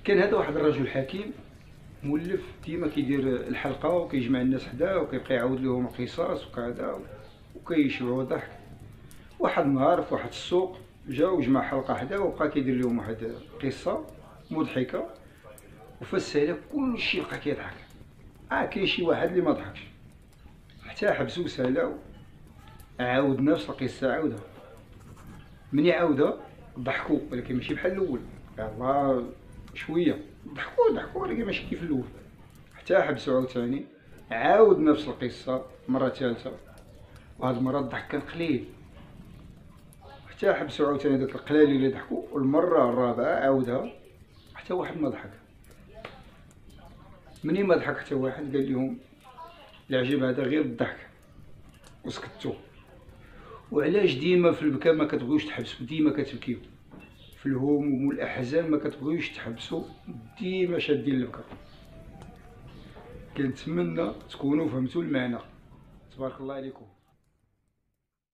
كان هذا واحد الرجل حكيم مولف ديما كيدير الحلقه وكيجمع الناس حداه وكيبقى يعاود لهم القصص وكذا وكيشبعوا ضحك. واحد النهار في واحد السوق جا وجمع حلقه حداه وبقى كيدير لهم واحد قصه مضحكه وفسها كلشي بقى كيضحك. كاين شي واحد اللي ما ضحكش حتى حبسو وسالاو، عاود نفس القصه عاودها. من يعاودها ضحكوا ولكن ماشي بحال الاول، يلاه شويه ضحكوا ولكن ماشي كيف الاول. حتى حبسوا عاوتاني عاود نفس القصه مره ثالثه، وهاد المره الضحك كان قليل. حتى حبسوا عاوتاني داك القلال اللي ضحكوا، والمره الرابعه عاودها حتى واحد ما ضحك. منين ما ضحك حتى واحد قال لهم العجب هذا غير الضحك وسكتوا. وعلاش ديما في البكاء ما كتبغيوش تحبسوا، ديما كتبكيو في الهموم والاحزان ما كتبغيوش تحبسوا، ديما شادين البكاء. كنتمنى تكونوا فهمتوا المعنى. تبارك الله عليكم.